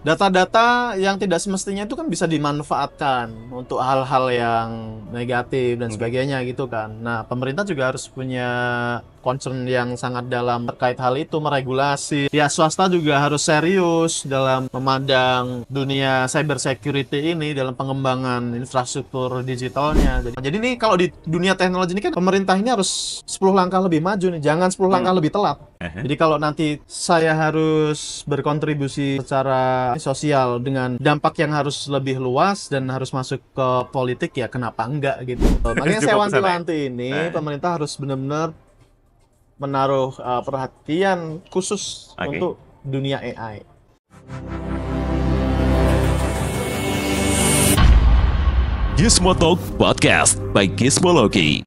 data-data yang tidak semestinya itu kan bisa dimanfaatkan untuk hal-hal yang negatif dan Oke. sebagainya gitu kan. Nah, pemerintah juga harus punya concern yang sangat dalam terkait hal itu, meregulasi. Ya, swasta juga harus serius dalam memandang dunia cyber security ini dalam pengembangan infrastruktur digitalnya. Jadi ini kalau di dunia teknologi ini kan pemerintah ini harus 10 langkah lebih maju nih, jangan 10 Hmm. langkah lebih telat. Aha. Jadi kalau nanti saya harus berkontribusi secara sosial dengan dampak yang harus lebih luas dan harus masuk ke politik, ya kenapa enggak gitu. Makanya saya Cukup kesana ya. wanti-wanti ini Nah, pemerintah harus benar-benar menaruh perhatian khusus oke. untuk dunia AI. Gizmo Talk Podcast by Gizmologi.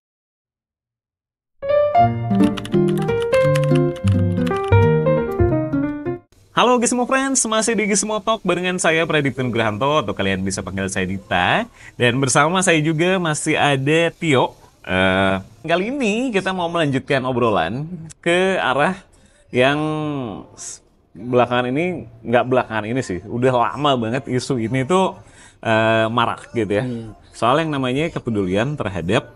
Halo Gizmo Friends, masih di Gizmo Talk barengan saya Pradipta Nugrahanto atau kalian bisa panggil saya Dita. Dan bersama saya juga masih ada Tio. Kali ini kita mau melanjutkan obrolan ke arah yang belakangan ini, nggak belakangan ini sih, udah lama banget isu ini tuh marak gitu ya. Soal yang namanya kepedulian terhadap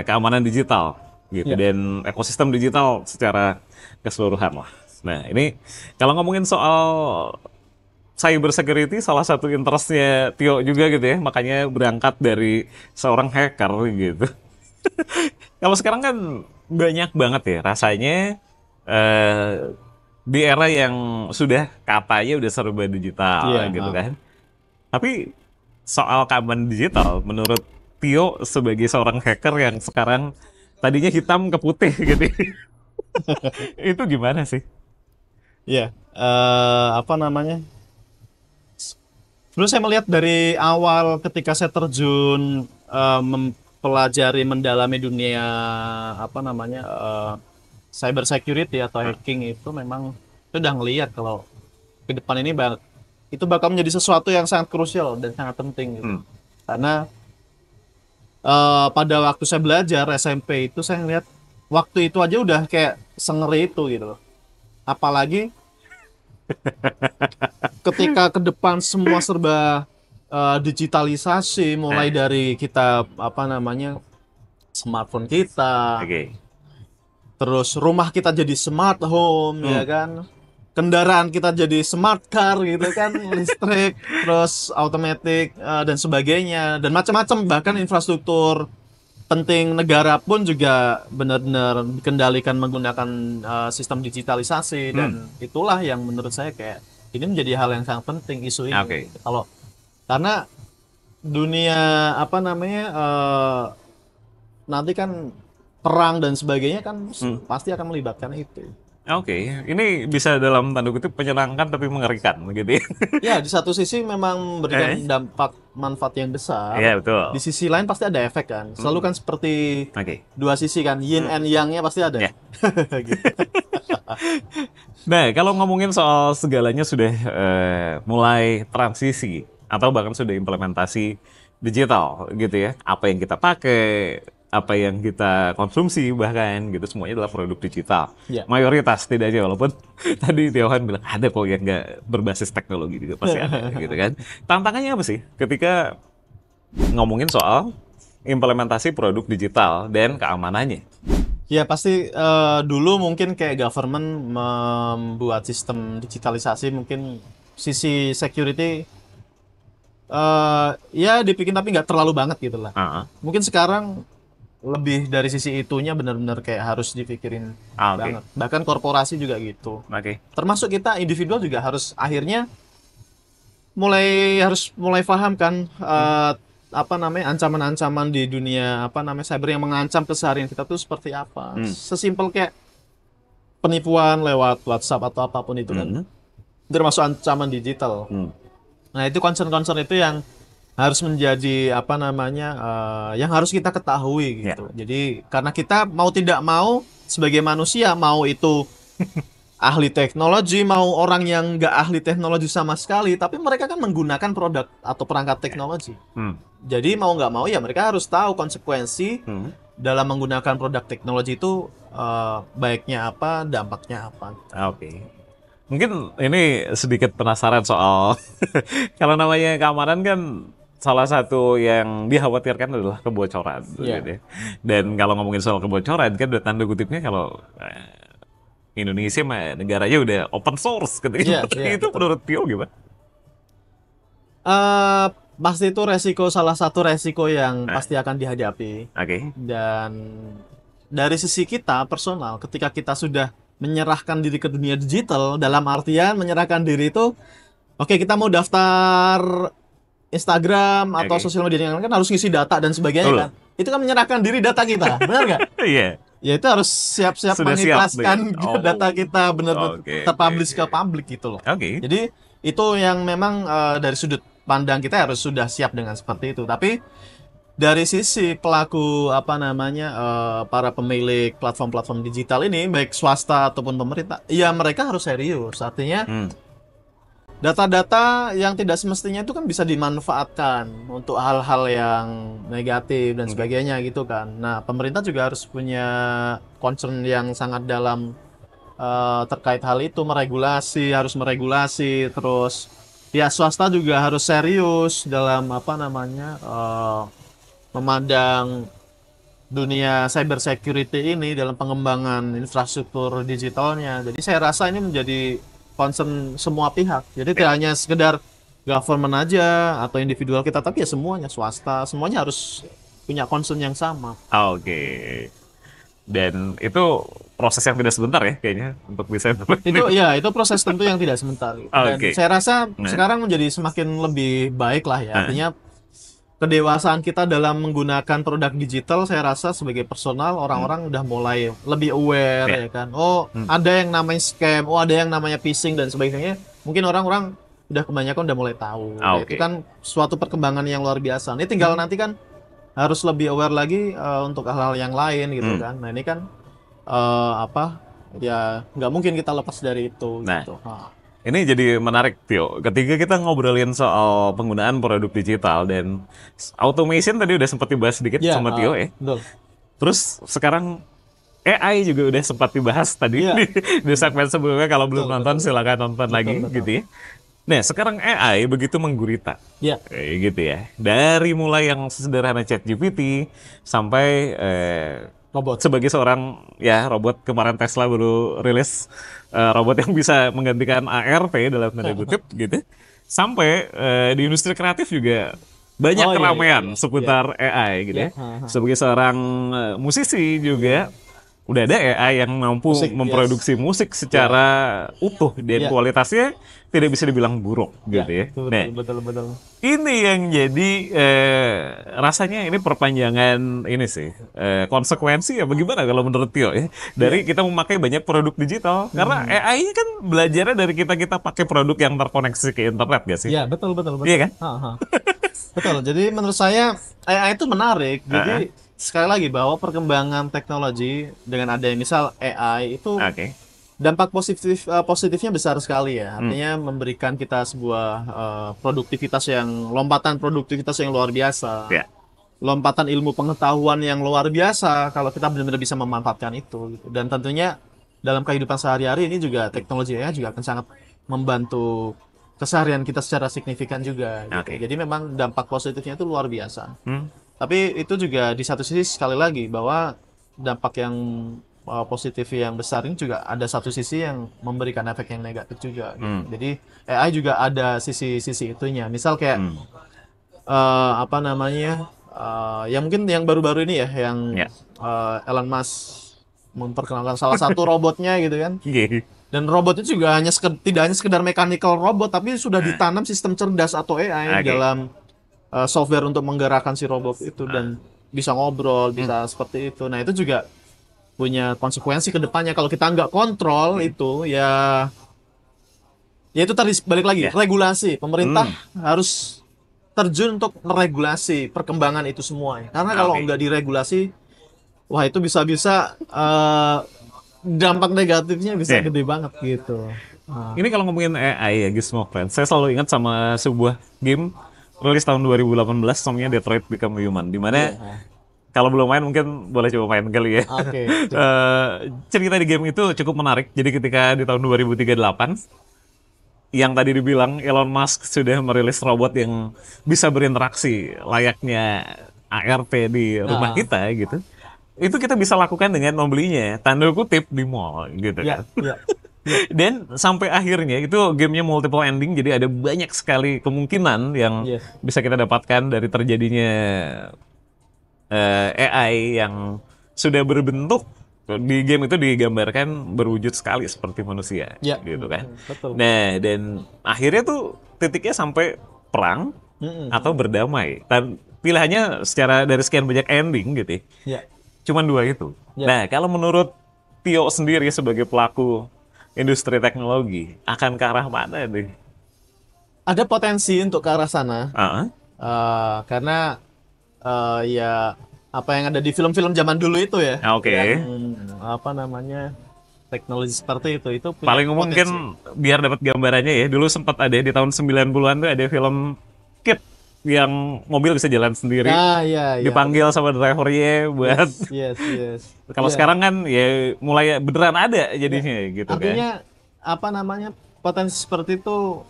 keamanan digital gitu Ya. dan ekosistem digital secara keseluruhan lah. Nah ini kalau ngomongin soal cyber security salah satu interestnya Tio juga gitu ya, makanya berangkat dari seorang hacker gitu. Kalau sekarang kan banyak banget ya rasanya di era yang sudah katanya udah serba digital Iya, gitu kan. Tapi soal keamanan digital, menurut Tio sebagai seorang hacker yang sekarang tadinya hitam ke putih gitu, itu gimana sih? Iya. Apa namanya? Sebenarnya saya melihat dari awal ketika saya terjun mempelajari, mendalami dunia apa namanya cyber security atau Ah, hacking itu memang sudah ngelihat kalau ke depan ini itu bakal menjadi sesuatu yang sangat krusial dan sangat penting gitu. hmm, Karena pada waktu saya belajar SMP itu saya ngelihat waktu itu aja udah kayak sengeri itu gitu loh. Apalagi ketika ke depan semua serba digitalisasi, mulai nah, dari kita apa namanya smartphone kita, oke. terus rumah kita jadi smart home ya Hmm, kan, kendaraan kita jadi smart car gitu kan, listrik, terus automatic dan sebagainya dan macam-macam, bahkan infrastruktur penting negara pun juga benar-benar dikendalikan menggunakan sistem digitalisasi, hmm, dan itulah yang menurut saya kayak ini menjadi hal yang sangat penting isu ini. oke. Kalau karena dunia apa namanya nanti kan perang dan sebagainya kan Hmm, pasti akan melibatkan itu. oke. Ini bisa dalam tanda kutip menyenangkan tapi mengerikan gitu ya. Ya, di satu sisi memang Eh, memberikan dampak manfaat yang besar, Iya betul. di sisi lain pasti ada efek kan. Selalu Hmm, kan seperti oke. dua sisi kan, yin Hmm, and yang-nya pasti ada. ya. Gitu. Nah, kalau ngomongin soal segalanya sudah mulai transisi atau bahkan sudah implementasi digital gitu ya. Apa yang kita pakai, apa yang kita konsumsi bahkan gitu semuanya adalah produk digital. Ya. Mayoritas setidaknya walaupun tadi Tiohan bilang ada kok yang nggak berbasis teknologi juga pasti ada gitu kan. Tantangannya apa sih ketika ngomongin soal implementasi produk digital dan keamanannya? Ya pasti dulu mungkin kayak government membuat sistem digitalisasi, mungkin sisi security ya dibikin tapi nggak terlalu banget gitu lah. Ah, Mungkin sekarang lebih dari sisi itunya benar-benar kayak harus dipikirin oke. banget. Bahkan korporasi juga gitu. Oke. Termasuk kita individual juga harus akhirnya mulai paham kan Hmm, apa namanya ancaman-ancaman di dunia apa namanya cyber yang mengancam keseharian kita tuh seperti apa. hmm, Sesimpel kayak penipuan lewat WhatsApp atau apapun itu kan hmm, termasuk ancaman digital. hmm. Nah, itu concern-concern itu yang harus menjadi apa namanya yang harus kita ketahui Ya. gitu. Jadi karena kita mau tidak mau sebagai manusia, mau itu ahli teknologi, mau orang yang nggak ahli teknologi sama sekali, tapi mereka kan menggunakan produk atau perangkat teknologi. Hmm. Jadi mau nggak mau ya mereka harus tahu konsekuensi Hmm. dalam menggunakan produk teknologi itu baiknya apa, dampaknya apa. Oke. Mungkin ini sedikit penasaran soal kalau namanya keamanan kan salah satu yang dikhawatirkan adalah kebocoran. Iya. Gitu ya. Dan kalau ngomongin soal kebocoran kan udah tanda kutipnya kalau Indonesia mah negaranya udah open source gitu. Iya, Itu betul. menurut Tio gimana? Eh, Pasti itu salah satu resiko yang Nah. pasti akan dihadapi. Oke. Dan dari sisi kita personal, ketika kita sudah menyerahkan diri ke dunia digital, dalam artian menyerahkan diri itu, oke, kita mau daftar Instagram atau Oke. sosial media yang lain kan harus ngisi data dan sebagainya Betul. kan. Itu kan menyerahkan diri data kita, benar nggak? Iya. Ya itu harus siap-siap Sudah siap, mengikhlaskan oh. data kita benar-benar Oke, terpublish oke, ke oke. publik gitu loh. Oke. Jadi itu yang memang dari sudut pandang kita harus sudah siap dengan seperti itu. Tapi dari sisi pelaku para pemilik platform-platform digital ini, baik swasta ataupun pemerintah, ya mereka harus serius. Artinya data-data yang tidak semestinya itu kan bisa dimanfaatkan untuk hal-hal yang negatif dan sebagainya gitu kan. Nah, pemerintah juga harus punya concern yang sangat dalam terkait hal itu, harus meregulasi, terus ya swasta juga harus serius dalam memandang dunia cyber security ini dalam pengembangan infrastruktur digitalnya. Jadi saya rasa ini menjadi concern semua pihak. Jadi tidak hanya sekedar government aja atau individual kita, tapi ya semuanya, swasta, semuanya harus punya concern yang sama. Oke. Dan itu proses yang tidak sebentar ya kayaknya untuk bisa Itu proses tentu yang tidak sebentar. Dan Oke. saya rasa Nah. sekarang menjadi semakin lebih baik lah ya. Nah. Artinya kedewasaan kita dalam menggunakan produk digital, saya rasa sebagai personal orang-orang udah mulai lebih aware ya kan. Oh, ada yang namanya scam, oh ada yang namanya phishing dan sebagainya. Mungkin orang-orang kebanyakan udah mulai tahu. Oke. Itu kan suatu perkembangan yang luar biasa. Ini tinggal nanti kan harus lebih aware lagi untuk hal-hal yang lain gitu kan. Nah, ini kan ya nggak mungkin kita lepas dari itu Nah. gitu. Ini jadi menarik, Tio. Ketika kita ngobrolin soal penggunaan produk digital dan automation tadi udah sempat dibahas sedikit sama Tio ya. Betul. Terus sekarang AI juga udah sempat dibahas tadi Iya. di segmen sebelumnya. Kalau belum Betul, nonton silakan nonton lagi betul. gitu ya. Nah, sekarang AI begitu menggurita. Ya. Kayak gitu ya. Dari mulai yang sederhana ChatGPT sampai Robot. sebagai seorang robot, kemarin Tesla baru rilis robot yang bisa menggantikan ART dalam tanda kutip gitu. Sampai di industri kreatif juga banyak Oh, iya, keramaian iya. seputar AI gitu ya. Iya. Sebagai seorang musisi juga udah ada AI yang mampu Musik, memproduksi musik secara utuh dan Iya. kualitasnya tidak bisa dibilang buruk gitu ya. Nah, Betul. ini yang jadi rasanya ini perpanjangan ini sih konsekuensi ya bagaimana kalau menurut Tio ya dari kita memakai banyak produk digital karena AI kan belajarnya dari kita pakai produk yang terkoneksi ke internet gak sih? Ya, betul. Iya kan? Betul. Jadi menurut saya AI itu menarik. Jadi sekali lagi bahwa perkembangan teknologi dengan ada misal AI itu Oke. dampak positifnya besar sekali ya. Artinya memberikan kita sebuah lompatan produktivitas yang luar biasa. Ya. Lompatan ilmu pengetahuan yang luar biasa kalau kita benar-benar bisa memanfaatkan itu gitu. Dan tentunya dalam kehidupan sehari-hari ini juga teknologi AI juga akan sangat membantu keseharian kita secara signifikan juga gitu. Oke. Jadi memang dampak positifnya itu luar biasa. Tapi itu juga di satu sisi sekali lagi bahwa dampak yang positif yang besar ini juga ada satu sisi yang memberikan efek yang negatif juga. Gitu. Jadi AI juga ada sisi-sisi itunya. Misal kayak yang mungkin yang baru-baru ini ya yang Elon Musk memperkenalkan salah satu robotnya gitu kan. Dan robot itu juga tidak hanya sekedar mechanical robot, tapi sudah ditanam sistem cerdas atau AI di dalam software untuk menggerakkan si robot itu dan bisa ngobrol, bisa seperti itu. Nah, itu juga punya konsekuensi ke depannya kalau kita nggak kontrol itu ya itu tadi balik lagi regulasi. Pemerintah harus terjun untuk meregulasi perkembangan itu semua. Karena kalau nggak diregulasi, wah itu bisa-bisa dampak negatifnya bisa gede banget gitu. Ini kalau ngomongin AI ya Gizmo Friends, saya selalu ingat sama sebuah game rilis tahun 2018 namanya Detroit Become Human, di mana Kalau belum main mungkin boleh coba main kali ya. Oke. Cerita di game itu cukup menarik. Jadi ketika di tahun 2038, yang tadi dibilang Elon Musk sudah merilis robot yang bisa berinteraksi layaknya ART di rumah kita gitu. Itu kita bisa lakukan dengan membelinya, tanda kutip, di mall gitu Ya, kan. ya. Dan sampai akhirnya itu gamenya multiple ending, jadi ada banyak sekali kemungkinan yang Yes. bisa kita dapatkan dari terjadinya AI yang sudah berbentuk di game itu digambarkan berwujud sekali seperti manusia, Ya, gitu kan. betul. Nah, dan akhirnya tuh titiknya sampai perang atau berdamai. Dan pilihannya secara dari sekian banyak ending gitu ya. Ya. Cuman 2 itu. Ya. Nah, kalau menurut Tio sendiri sebagai pelaku industri teknologi, akan ke arah mana nih? Ada potensi untuk ke arah sana. Ah, Karena ya apa yang ada di film-film zaman dulu itu ya. oke. Apa namanya? Teknologi seperti itu punya Paling mungkin potensi. biar dapat gambarannya ya, dulu sempat ada di tahun 90-an tuh ada film Kid yang mobil bisa jalan sendiri. Ya. Dipanggil sama drivernya buat Yes. kalau Iya. sekarang kan ya mulai beneran ada jadinya gitu kan. Artinya apa namanya? Potensi seperti itu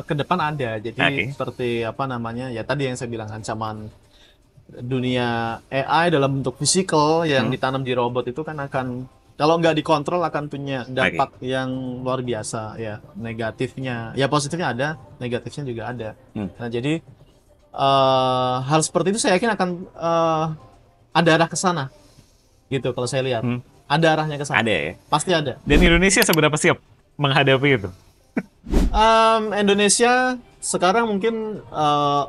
ke depan ada. Jadi Oke. seperti apa namanya? Ya tadi yang saya bilang ancaman dunia AI dalam bentuk fisikal yang ditanam di robot itu kan akan kalau nggak dikontrol akan punya dampak yang luar biasa ya, negatifnya ya, positifnya ada, negatifnya juga ada. Nah jadi hal seperti itu saya yakin akan ada arah ke sana gitu kalau saya lihat. Ada arahnya ke sana, Ada ya. pasti ada. Dan Indonesia seberapa siap menghadapi itu? Indonesia sekarang mungkin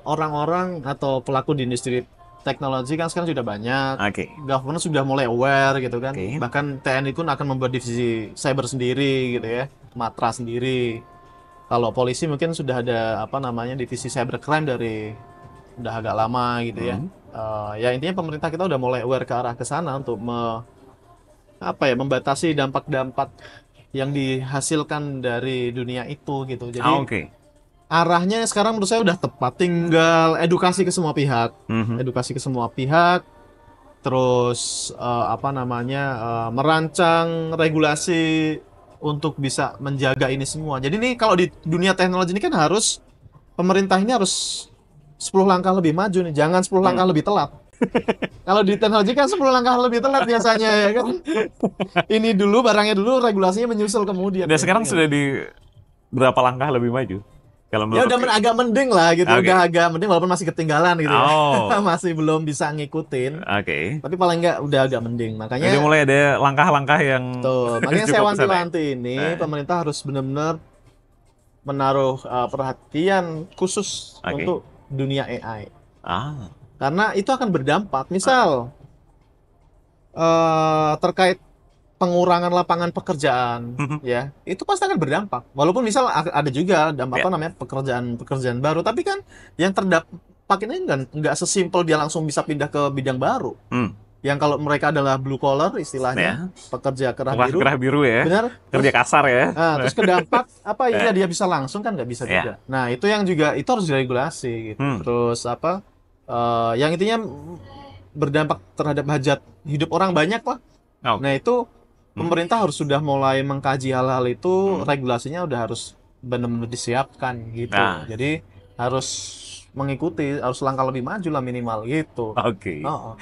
orang-orang atau pelaku di industri teknologi kan sekarang sudah banyak. Oke. Government sudah mulai aware gitu kan. Oke. Bahkan TNI pun akan membuat divisi cyber sendiri gitu ya, Matra sendiri. Kalau polisi mungkin sudah ada apa namanya divisi cybercrime dari udah agak lama gitu ya. Ya intinya pemerintah kita udah mulai aware ke arah ke sana untuk membatasi dampak-dampak yang dihasilkan dari dunia itu gitu. Jadi Oke. arahnya sekarang menurut saya udah tepat, tinggal edukasi ke semua pihak, terus merancang regulasi untuk bisa menjaga ini semua. Jadi ini kalau di dunia teknologi ini kan harus pemerintah ini harus 10 langkah lebih maju nih, jangan 10 langkah lebih telat. Kalau di teknologi kan 10 langkah lebih telat biasanya ya kan. Ini dulu barangnya dulu, regulasinya menyusul kemudian. Dan sekarang sudah di berapa langkah lebih maju? Kalau Ya menurut udah agak mending lah gitu, Oke. udah agak mending walaupun masih ketinggalan gitu ya. Oh. Masih belum bisa ngikutin. Oke. Tapi paling enggak udah agak mending. Makanya Jadi mulai ada langkah-langkah yang tuh, makanya saya cukup kesana. wanti-wanti ini pemerintah harus benar-benar menaruh perhatian khusus Oke. untuk dunia AI. Ah, Karena itu akan berdampak. Misal terkait pengurangan lapangan pekerjaan, ya itu pasti akan berdampak. Walaupun misal ada juga pekerjaan baru, tapi kan yang terdampak ini nggak sesimpel dia langsung bisa pindah ke bidang baru. Yang kalau mereka adalah blue collar istilahnya, pekerja kerah biru, kerah biru ya. benar? Kerja kasar ya. Nah, terus kedampak apa ya dia bisa langsung kan nggak bisa Ya. juga. Nah itu yang juga itu harus diregulasi gitu. Terus yang intinya berdampak terhadap hajat hidup orang banyak lah. Oke. Nah itu pemerintah harus sudah mulai mengkaji hal-hal itu, regulasinya udah harus benar-benar disiapkan gitu. Nah. Jadi harus mengikuti, harus langkah lebih maju lah minimal gitu. Oke. Oh.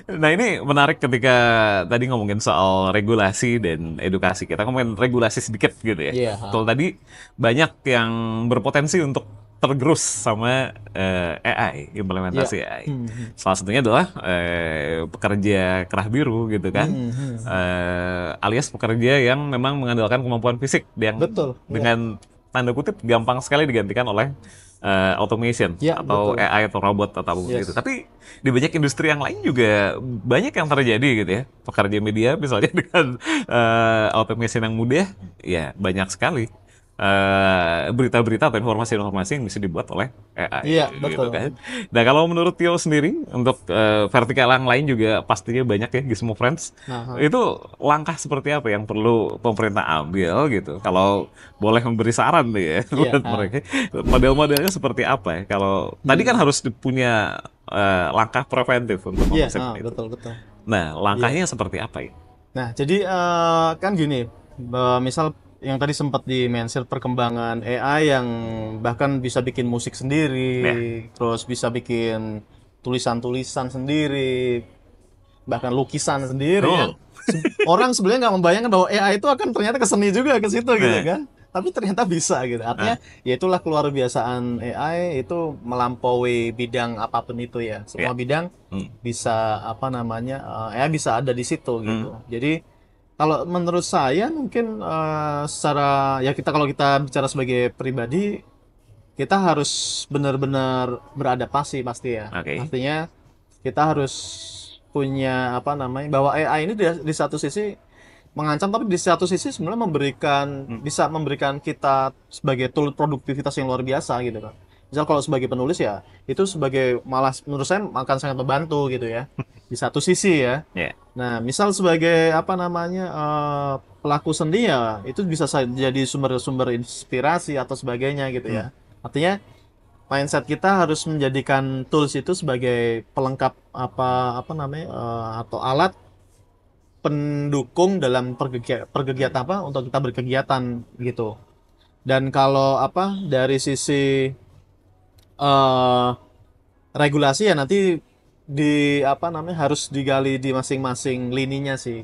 Nah ini menarik ketika tadi ngomongin soal regulasi dan edukasi. Kita ngomongin regulasi sedikit gitu ya. Iya. Kalau tadi banyak yang berpotensi untuk tergerus sama AI, implementasi AI. Salah satunya adalah pekerja kerah biru gitu kan. Alias pekerja yang memang mengandalkan kemampuan fisik yang Betul, dengan tanda kutip gampang sekali digantikan oleh automation Ya, atau betul. AI atau robot atau apapun Yes. gitu. Tapi di banyak industri yang lain juga banyak yang terjadi gitu ya. Pekerja media misalnya dengan automation yang mudah, ya banyak sekali berita-berita atau informasi-informasi yang bisa dibuat oleh AI. Iya, gitu betul. kan. Nah kalau menurut Tio sendiri untuk vertikal yang lain juga pastinya banyak ya Gizmo Friends. Itu langkah seperti apa yang perlu pemerintah ambil gitu? Kalau boleh memberi saran nih ya buat mereka. Model-modelnya seperti apa ya? Kalau tadi kan harus punya langkah preventif untuk Iya, mempersiapkan itu. betul betul. Nah, langkahnya seperti apa ya? Nah, jadi kan gini, misal yang tadi sempat di-mention perkembangan AI yang bahkan bisa bikin musik sendiri, terus bisa bikin tulisan-tulisan sendiri, bahkan lukisan sendiri ya. Orang sebenarnya nggak membayangkan bahwa AI itu akan ternyata ke seni juga ke situ gitu kan. Tapi ternyata bisa gitu. Artinya ya itulah keluar biasaan AI itu melampaui bidang apapun itu ya. Semua bidang bisa apa namanya AI bisa ada di situ gitu. Jadi kalau menurut saya mungkin secara ya kalau kita bicara sebagai pribadi kita harus benar-benar beradaptasi pasti ya. Artinya kita harus punya apa namanya bahwa AI ini di satu sisi mengancam tapi di satu sisi sebenarnya bisa memberikan kita sebagai tool produktivitas yang luar biasa gitu kan. Misal kalau sebagai penulis ya itu sebagai malah menurut saya akan sangat membantu gitu ya di satu sisi ya. Nah misal sebagai apa namanya pelaku seni ya itu bisa jadi sumber-sumber inspirasi atau sebagainya gitu ya. Artinya mindset kita harus menjadikan tools itu sebagai pelengkap apa namanya atau alat pendukung dalam perkegiatan apa untuk kita berkegiatan gitu. Dan kalau apa dari sisi regulasi ya nanti di apa namanya harus digali di masing-masing lininya sih.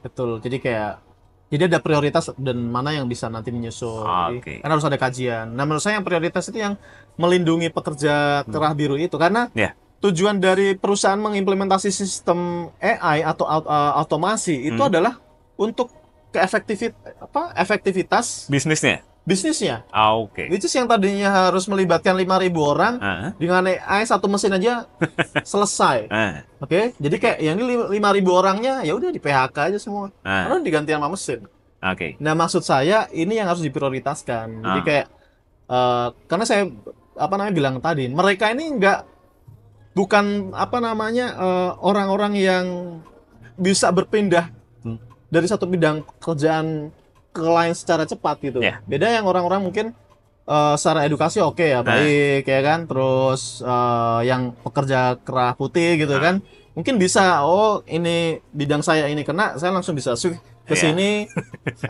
Betul. Jadi ada prioritas dan mana yang bisa nanti menyusul. Jadi, kan harus ada kajian. Nah, menurut saya yang prioritas itu yang melindungi pekerja kerah biru itu karena tujuan dari perusahaan mengimplementasi sistem AI atau otomasi itu adalah untuk efektivitas bisnisnya. Which is yang tadinya harus melibatkan 5.000 orang dengan AI satu mesin aja selesai. Jadi kayak yang ini 5.000 orangnya ya udah di PHK aja semua. Karena diganti sama mesin. Nah, maksud saya ini yang harus diprioritaskan. Jadi kayak karena saya apa namanya bilang tadi, mereka ini bukan apa namanya orang-orang yang bisa berpindah dari satu bidang pekerjaan ke lain secara cepat gitu. Beda yang orang-orang mungkin secara edukasi baik ya kan. Terus yang pekerja kerah putih gitu kan. Mungkin bisa ini bidang saya ini kena, saya langsung bisa ke sini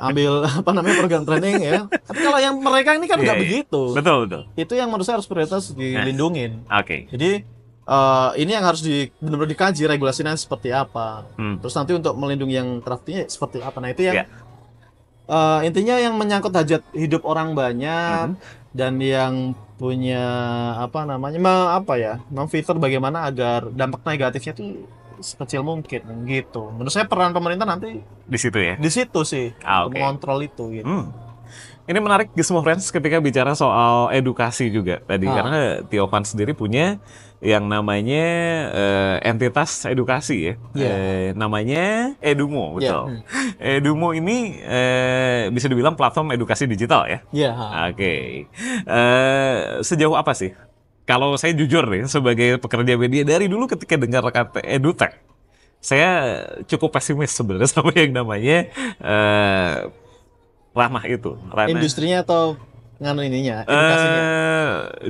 ambil apa namanya program training ya. Tapi kalau yang mereka ini kan nggak begitu. Betul. Itu yang menurut saya harus prioritas dilindungin. Jadi ini yang harus benar-benar dikaji regulasinya seperti apa. Terus nanti untuk melindungi yang craftingnya seperti apa. Nah itu yang intinya yang menyangkut hajat hidup orang banyak dan yang punya apa namanya memfilter bagaimana agar dampak negatifnya itu sekecil mungkin gitu. Menurut saya peran pemerintah nanti di situ ya. Di situ sih untuk mengontrol itu gitu. Ini menarik semua friends ketika bicara soal edukasi juga tadi karena Tiovan sendiri punya yang namanya entitas edukasi ya. Namanya Edumo, betul. Edumo ini bisa dibilang platform edukasi digital ya. Sejauh apa sih? Kalau saya jujur nih sebagai pekerja media dari dulu ketika dengar kata edutech, saya cukup pesimis sebenarnya sama yang namanya ranah itu. Industrinya atau edukasinya?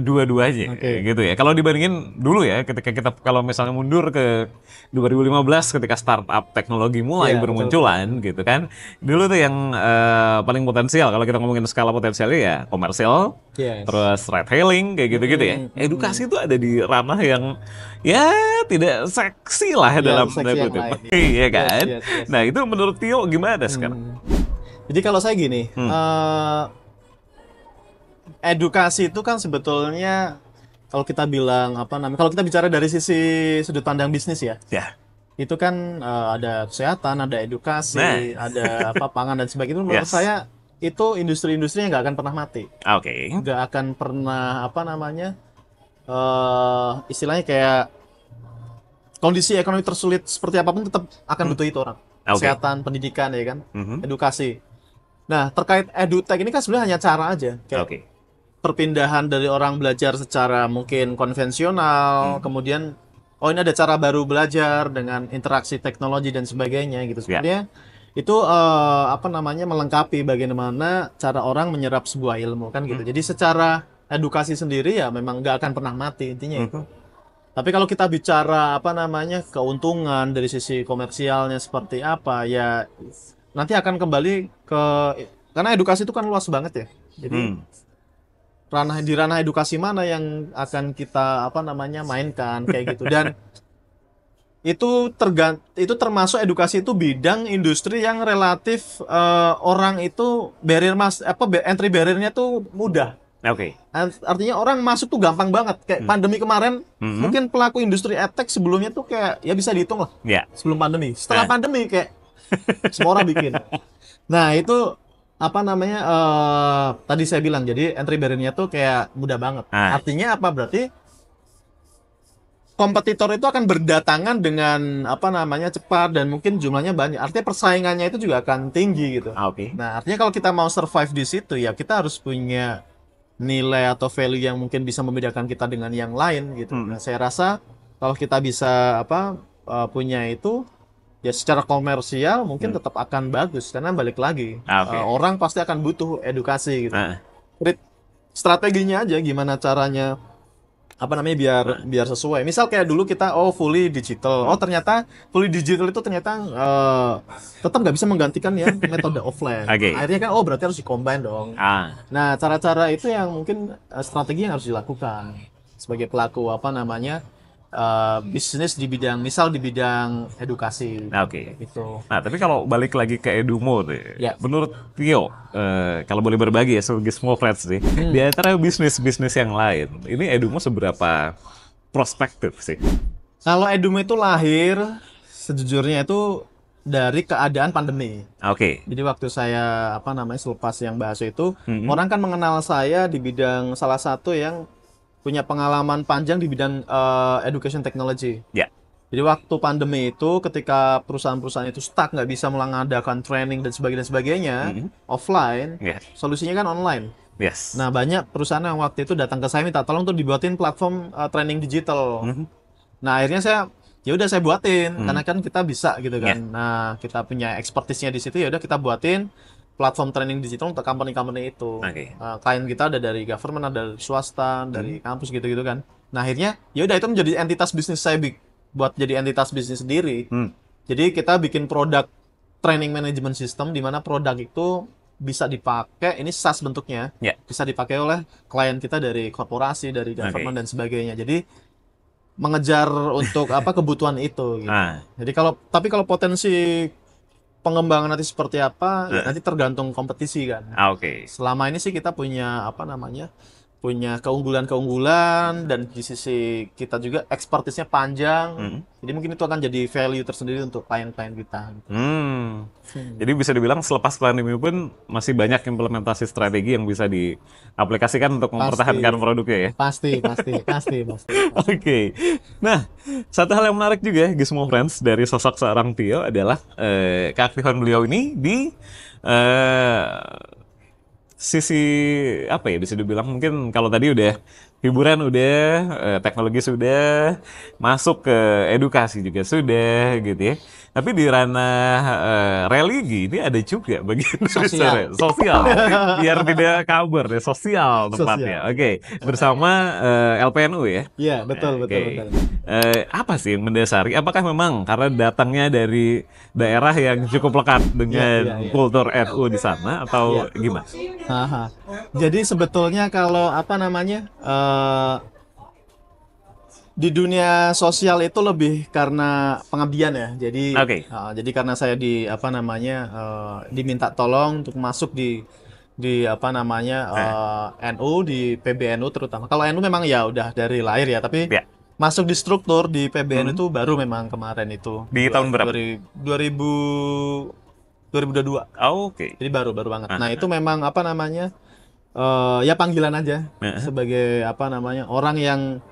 Dua-duanya gitu ya. Kalau dibandingin dulu ya, ketika kita kalau misalnya mundur ke 2015 ketika startup teknologi mulai bermunculan gitu kan. Dulu tuh yang paling potensial kalau kita ngomongin skala potensialnya ya komersial, terus ride hailing kayak gitu-gitu ya. Edukasi itu ada di ranah yang ya tidak seksi lah dalam tanda kutip. Iya kan? Nah, itu menurut Tio gimana sekarang? Jadi kalau saya gini, edukasi itu kan sebetulnya kalau kita bilang kalau kita bicara dari sisi sudut pandang bisnis ya, itu kan ada kesehatan, ada edukasi, ada pangan dan sebagainya. Menurut saya itu industri-industri yang nggak akan pernah mati, nggak akan pernah istilahnya kayak kondisi ekonomi tersulit seperti apapun tetap akan butuh itu orang. Kesehatan, pendidikan ya kan, edukasi. Nah, terkait edutech ini kan sebenarnya hanya cara aja. Kayak perpindahan dari orang belajar secara mungkin konvensional, kemudian ini ada cara baru belajar dengan interaksi teknologi dan sebagainya gitu. Sebenarnya itu melengkapi bagaimana cara orang menyerap sebuah ilmu kan gitu. Jadi secara edukasi sendiri ya memang nggak akan pernah mati intinya itu. Tapi kalau kita bicara apa namanya keuntungan dari sisi komersialnya seperti apa, ya nanti akan kembali ke karena edukasi itu kan luas banget ya. Jadi ranah edukasi mana yang akan kita apa namanya mainkan kayak gitu. Dan itu termasuk edukasi itu bidang industri yang relatif orang itu entry barrier-nya tuh mudah. Oke. Artinya orang masuk tuh gampang banget. Kayak pandemi kemarin, mungkin pelaku industri edtech sebelumnya tuh kayak ya bisa dihitung lah. Ya. Sebelum pandemi. Setelah pandemi kayak semua orang bikin. Nah, itu apa namanya tadi saya bilang jadi entry barrier-nya tuh kayak mudah banget. Artinya apa? Berarti kompetitor itu akan berdatangan dengan apa namanya cepat dan mungkin jumlahnya banyak. Artinya persaingannya itu juga akan tinggi gitu. Oke. Nah, artinya kalau kita mau survive di situ ya kita harus punya nilai atau value yang mungkin bisa membedakan kita dengan yang lain gitu. Nah, saya rasa kalau kita bisa punya itu ya secara komersial mungkin tetap akan bagus karena balik lagi orang pasti akan butuh edukasi gitu. Strateginya aja gimana caranya apa namanya biar sesuai. Misal kayak dulu kita fully digital. Oh ternyata fully digital itu ternyata tetap nggak bisa menggantikan ya metode offline. Akhirnya kan berarti harus di-combine dong. Nah, cara-cara itu yang mungkin strategi yang harus dilakukan sebagai pelaku apa namanya bisnis di bidang edukasi. Gitu. Nah, tapi kalau balik lagi ke Edumo deh, menurut Tio, kalau boleh berbagi ya sebagai small friends nih, di antara bisnis-bisnis yang lain, ini Edumo seberapa prospektif sih? Kalau Edumo itu lahir, sejujurnya itu dari keadaan pandemi. Jadi waktu saya selepas yang bahasa itu, orang kan mengenal saya di bidang salah satu yang punya pengalaman panjang di bidang education technology. Jadi waktu pandemi itu, ketika perusahaan-perusahaan itu stuck, nggak bisa mengadakan training dan sebagainya, offline, solusinya kan online. Nah, banyak perusahaan yang waktu itu datang ke saya minta tolong tuh dibuatin platform training digital. Nah, akhirnya saya buatin, karena kan kita bisa gitu kan. Nah, kita punya expertise-nya di situ, ya udah kita buatin platform training digital untuk company-company itu. Klien kita ada dari government, ada dari swasta, dari kampus gitu-gitu kan. Nah, akhirnya ya udah itu menjadi entitas bisnis saya buat jadi entitas bisnis sendiri. Jadi kita bikin produk training management system di mana produk itu bisa dipakai, ini SaaS bentuknya. Bisa dipakai oleh klien kita dari korporasi, dari government dan sebagainya. Jadi mengejar untuk kebutuhan itu gitu. Jadi kalau potensi pengembangan nanti seperti apa, nanti tergantung kompetisi kan. Selama ini sih kita punya punya keunggulan-keunggulan dan di sisi kita juga expertise-nya panjang. Jadi mungkin itu akan jadi value tersendiri untuk klien-klien kita. Jadi bisa dibilang selepas pandemi pun masih banyak implementasi strategi yang bisa diaplikasikan untuk mempertahankan produknya ya. Pasti. Nah, satu hal yang menarik juga Gizmo Friends dari sosok seorang Tio adalah keaktifan beliau ini di sisi apa ya, bisa dibilang mungkin kalau tadi udah hiburan udah, teknologi sudah, masuk ke edukasi juga sudah gitu ya. Tapi di ranah religi ini ada juga bagian sosial biar tidak kabur deh, sosial tempatnya. Bersama LPNU ya. Iya, betul. Apa sih yang mendasari? Apakah memang karena datangnya dari daerah yang cukup lekat dengan kultur NU di sana atau gimana? Jadi sebetulnya kalau di dunia sosial itu lebih karena pengabdian ya. Jadi jadi karena saya diminta tolong untuk masuk di NU, di PBNU terutama. Kalau NU memang ya udah dari lahir ya, tapi masuk di struktur di PBNU itu baru memang kemarin itu. Di tahun berapa? 2022. Jadi baru banget. Nah, itu memang ya panggilan aja sebagai orang yang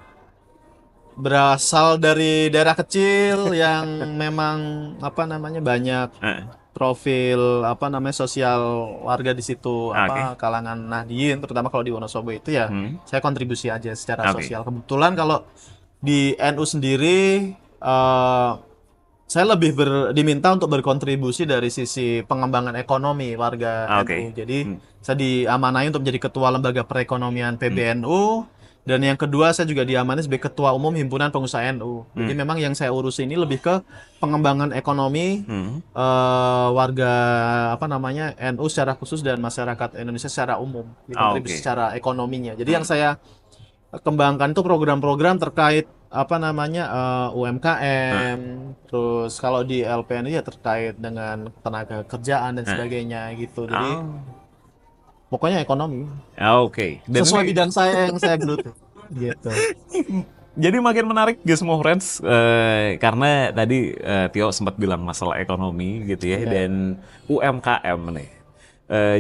berasal dari daerah kecil yang memang banyak profil sosial warga di situ, kalangan Nahdien terutama kalau di Wonosobo itu ya saya kontribusi aja secara sosial. Kebetulan kalau di NU sendiri saya lebih diminta untuk berkontribusi dari sisi pengembangan ekonomi warga NU. Jadi saya diamanai untuk menjadi ketua lembaga perekonomian PBNU Dan yang kedua, saya juga diamani sebagai Ketua Umum Himpunan Pengusaha NU. Jadi memang yang saya urus ini lebih ke pengembangan ekonomi warga NU secara khusus dan masyarakat Indonesia secara umum, kontribusi secara ekonominya. Jadi yang saya kembangkan itu program-program terkait UMKM, terus kalau di LPN ya terkait dengan tenaga kerjaan dan sebagainya gitu. Jadi pokoknya ekonomi. Dan sesuai bidang saya yang saya geluti. Gitu. Jadi makin menarik semua friends, karena tadi Tio sempat bilang masalah ekonomi gitu ya, dan UMKM nih.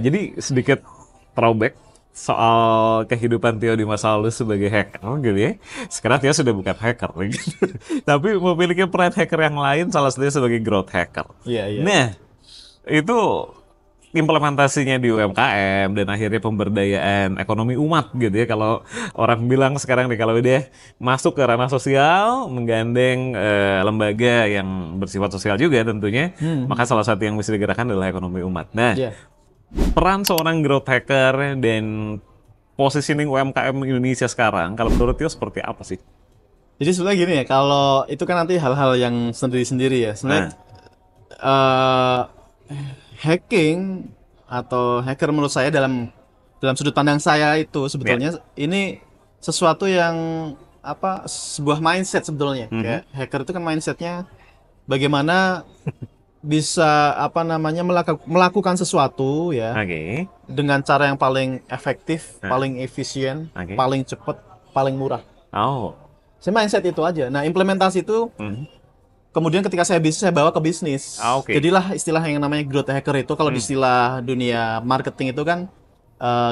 Jadi sedikit throwback soal kehidupan Tio di masa lalu sebagai hacker gitu ya. Sekarang Tio sudah bukan hacker gitu. Tapi memiliki peran hacker yang lain, salah satunya sebagai growth hacker. Nah, itu implementasinya di UMKM dan akhirnya pemberdayaan ekonomi umat gitu ya. Kalau orang bilang sekarang nih, kalau udah masuk ke ranah sosial, menggandeng lembaga yang bersifat sosial juga tentunya, maka salah satu yang mesti digerakkan adalah ekonomi umat. Nah, peran seorang growth hacker dan positioning UMKM Indonesia sekarang, kalau menurut Tio seperti apa sih? Jadi sebenarnya gini ya, kalau itu kan nanti hal-hal yang sendiri-sendiri ya. Sebenarnya hacking atau hacker menurut saya dalam sudut pandang saya itu sebetulnya ini sesuatu yang sebuah mindset sebetulnya. Kayak hacker itu kan mindsetnya bagaimana bisa melakukan sesuatu ya dengan cara yang paling efektif, paling efisien, paling cepat, paling murah. Saya mindset itu aja. Nah, implementasi itu kemudian ketika saya bawa ke bisnis. Jadilah istilah yang namanya growth hacker itu, kalau di istilah dunia marketing itu kan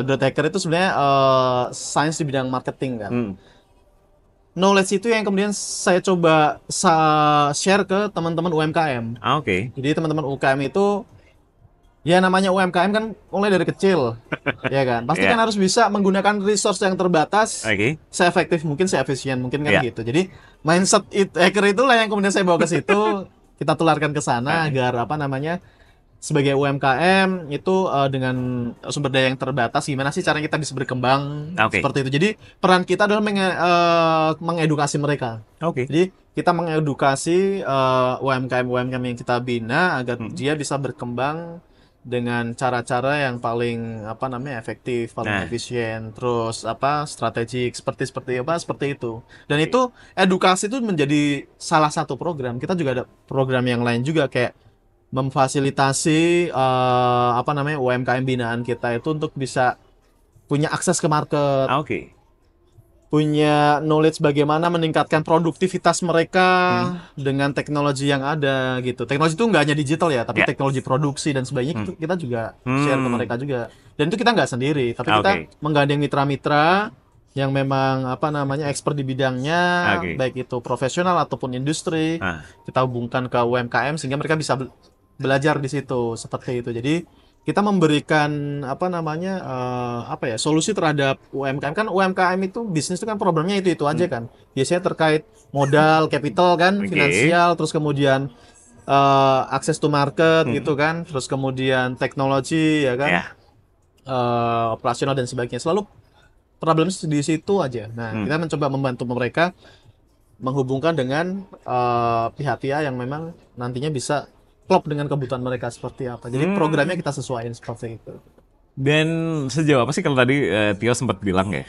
growth hacker itu sebenarnya sains di bidang marketing kan. Knowledge itu yang kemudian saya coba share ke teman-teman UMKM. Jadi teman-teman UMKM itu ya namanya UMKM kan mulai dari kecil, ya kan. Pasti kan harus bisa menggunakan resource yang terbatas, seefektif mungkin, seefisien mungkin kan gitu. Jadi mindset hacker itulah yang kemudian saya bawa ke situ, kita tularkan ke sana agar sebagai UMKM itu dengan sumber daya yang terbatas, gimana sih caranya kita bisa berkembang seperti itu. Jadi peran kita adalah mengedukasi mereka. Jadi kita mengedukasi UMKM yang kita bina agar dia bisa berkembang dengan cara-cara yang paling efektif, paling efisien, terus strategik seperti itu. Dan itu edukasi itu menjadi salah satu program. Kita juga ada program yang lain juga, kayak memfasilitasi UMKM binaan kita itu untuk bisa punya akses ke market. Punya knowledge bagaimana meningkatkan produktivitas mereka dengan teknologi yang ada gitu. Teknologi itu nggak hanya digital ya, tapi teknologi produksi dan sebagainya itu kita juga share ke mereka juga. Dan itu kita nggak sendiri, tapi kita menggandeng mitra-mitra yang memang expert di bidangnya, baik itu profesional ataupun industri. Kita hubungkan ke UMKM sehingga mereka bisa belajar di situ seperti itu. Jadi kita memberikan solusi terhadap UMKM. Kan UMKM itu bisnis itu kan problemnya itu aja kan. Biasanya terkait modal, capital kan, finansial, terus kemudian access to market gitu kan, terus kemudian teknologi ya kan, operasional dan sebagainya. Selalu problemnya di situ aja. Nah, kita mencoba membantu mereka menghubungkan dengan pihak-pihak yang memang nantinya bisa klop dengan kebutuhan mereka seperti apa. Jadi programnya kita sesuaikan seperti itu. Dan sejauh apa sih, kalau tadi Tio sempat bilang ya,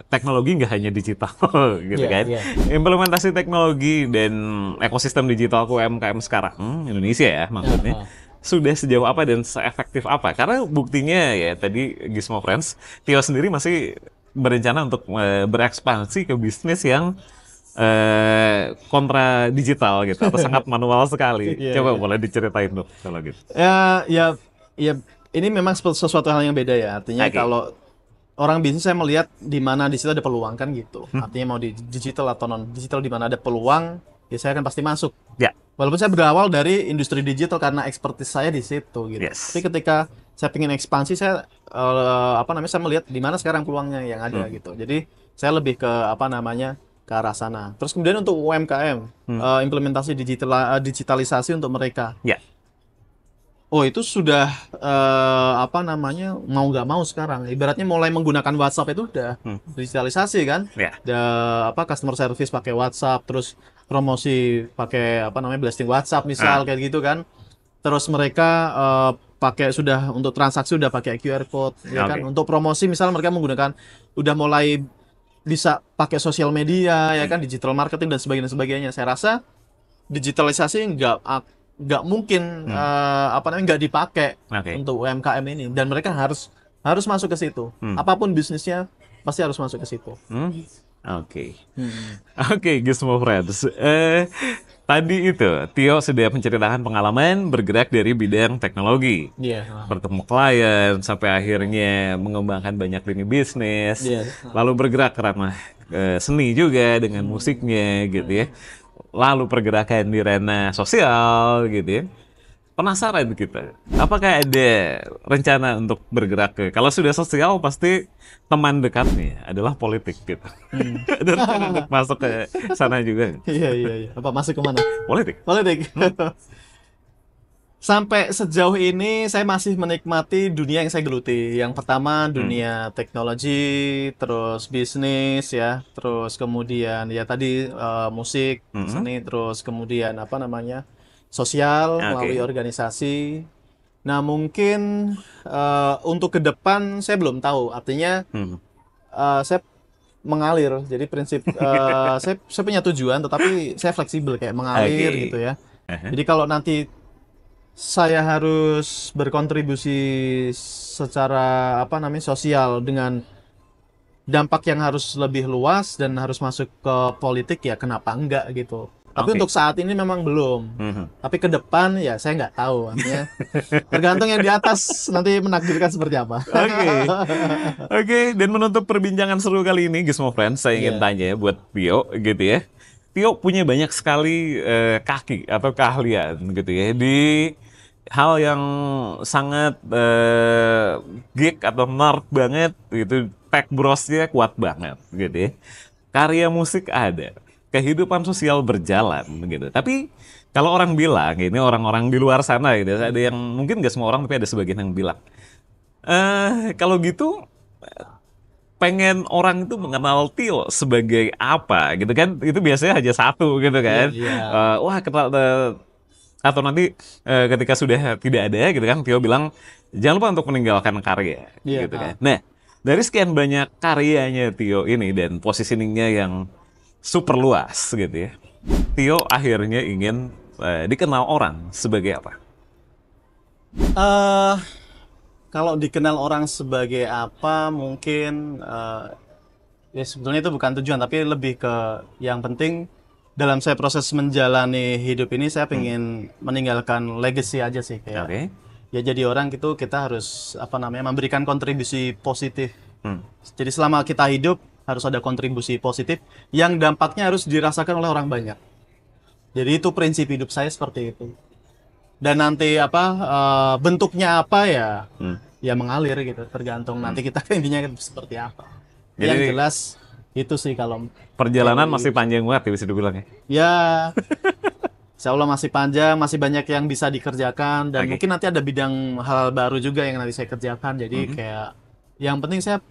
teknologi nggak hanya digital gitu kan. Implementasi teknologi dan ekosistem digital UMKM sekarang, Indonesia ya maksudnya, sudah sejauh apa dan seefektif apa? Karena buktinya ya tadi Gizmo Friends, Tio sendiri masih berencana untuk berekspansi ke bisnis yang kontra digital gitu, atau sangat manual sekali. Coba boleh diceritain dong kalau gitu. Ya, ini memang sesuatu hal yang beda ya. Artinya kalau orang bisnis, saya melihat di mana di situ ada peluang kan gitu. Artinya mau di digital atau non digital, di mana ada peluang, ya saya akan pasti masuk. Walaupun saya berawal dari industri digital karena expertise saya di situ gitu. Tapi ketika saya ingin ekspansi, saya saya melihat di mana sekarang peluangnya yang ada gitu. Jadi saya lebih ke ke arah sana. Terus kemudian untuk UMKM, implementasi digitalisasi untuk mereka. Oh, itu sudah apa namanya, mau nggak mau sekarang. Ibaratnya mulai menggunakan WhatsApp itu udah digitalisasi kan. Ya. Customer service pakai WhatsApp, terus promosi pakai apa namanya, blasting WhatsApp misal kayak gitu kan. Terus mereka sudah untuk transaksi udah pakai QR code ya kan. Untuk promosi misal mereka menggunakan udah mulai bisa pakai sosial media ya kan, digital marketing dan sebagainya. Saya rasa digitalisasi nggak mungkin apa namanya, nggak dipakai untuk UMKM ini, dan mereka harus masuk ke situ. Apapun bisnisnya pasti harus masuk ke situ. Oke, Gizmo Friends. Tadi itu Tio sudah menceritakan pengalaman bergerak dari bidang teknologi, bertemu klien sampai akhirnya mengembangkan banyak lini bisnis, lalu bergerak ke ranah seni juga dengan musiknya gitu ya, lalu pergerakan di ranah sosial gitu ya. Penasaran kita, apakah ada rencana untuk bergerak ke, kalau sudah sosial pasti teman dekatnya adalah politik gitu. Ada rencana untuk masuk ke sana juga? Iya. Apa masuk ke mana? Politik. Sampai sejauh ini saya masih menikmati dunia yang saya geluti. Yang pertama dunia teknologi, terus bisnis ya, terus kemudian ya tadi musik, seni, terus kemudian apa namanya, sosial melalui organisasi. Nah mungkin untuk ke depan saya belum tahu. Artinya saya mengalir. Jadi prinsip saya punya tujuan, tetapi saya fleksibel kayak mengalir gitu ya. Jadi kalau nanti saya harus berkontribusi secara apa namanya, sosial dengan dampak yang harus lebih luas dan harus masuk ke politik, ya kenapa enggak gitu. Tapi untuk saat ini memang belum. Tapi ke depan ya saya nggak tahu. Artinya tergantung yang di atas nanti menakdirkan seperti apa. Oke. Dan menutup perbincangan seru kali ini, Gizmo Friends, saya ingin tanya buat Tio gitu ya. Tio punya banyak sekali kaki atau keahlian gitu ya di hal yang sangat geek atau nerd banget gitu. Tech brosnya kuat banget gitu ya. Karya musik ada. Kehidupan sosial berjalan gitu. Tapi kalau orang bilang, ini orang-orang di luar sana gitu, ada yang mungkin nggak semua orang, tapi ada sebagian yang bilang, kalau gitu pengen orang itu mengenal Tio sebagai apa gitu kan? Itu biasanya hanya satu gitu kan? Wah kenal, atau nanti ketika sudah tidak ada gitu kan, Tio bilang jangan lupa untuk meninggalkan karya gitu kan? Nah, dari sekian banyak karyanya Tio ini dan positioningnya yang super luas gitu ya, Tio akhirnya ingin dikenal orang sebagai apa? Kalau dikenal orang sebagai apa mungkin ya sebetulnya itu bukan tujuan, tapi lebih ke yang penting dalam saya proses menjalani hidup ini saya pengen meninggalkan legacy aja sih kayak. Ya jadi orang itu kita harus apa namanya, memberikan kontribusi positif. Jadi selama kita hidup harus ada kontribusi positif yang dampaknya harus dirasakan oleh orang banyak. Jadi itu prinsip hidup saya seperti itu. Dan nanti apa bentuknya apa ya, ya mengalir gitu. Tergantung nanti kita intinya seperti apa. Jadi, yang jelas itu sih kalau perjalanan masih panjang banget ya bisa dibilang ya. Ya, insya Allah masih panjang, masih banyak yang bisa dikerjakan dan mungkin nanti ada bidang hal baru juga yang nanti saya kerjakan. Jadi kayak yang penting saya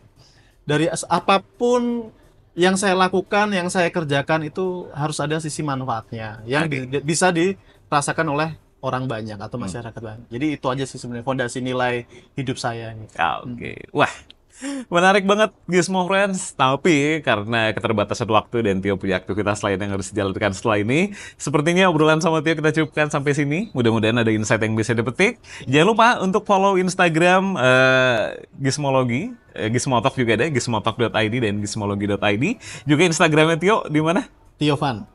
dari apapun yang saya lakukan, yang saya kerjakan itu harus ada sisi manfaatnya yang bisa dirasakan oleh orang banyak atau masyarakat banyak. Jadi itu aja sih sebenarnya fondasi nilai hidup saya ini. Wah, menarik banget Gizmo Friends. Tapi karena keterbatasan waktu dan Tio punya aktivitas lain yang harus dijalankan setelah ini, sepertinya obrolan sama Tio kita cukupkan sampai sini. Mudah-mudahan ada insight yang bisa dipetik. Jangan lupa untuk follow Instagram Gizmologi, Gizmotalk juga ada, gizmotalk.id dan gizmologi.id. Juga Instagramnya Tio di mana? Tiovan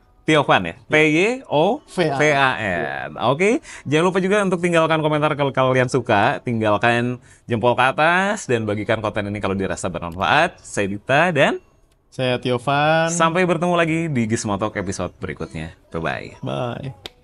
ya, PYOVAN. Oke, jangan lupa juga untuk tinggalkan komentar kalau kalian suka, tinggalkan jempol ke atas dan bagikan konten ini kalau dirasa bermanfaat. Saya Dita dan saya Tiovan. Sampai bertemu lagi di Gizmotalk episode berikutnya. Bye-bye. Bye.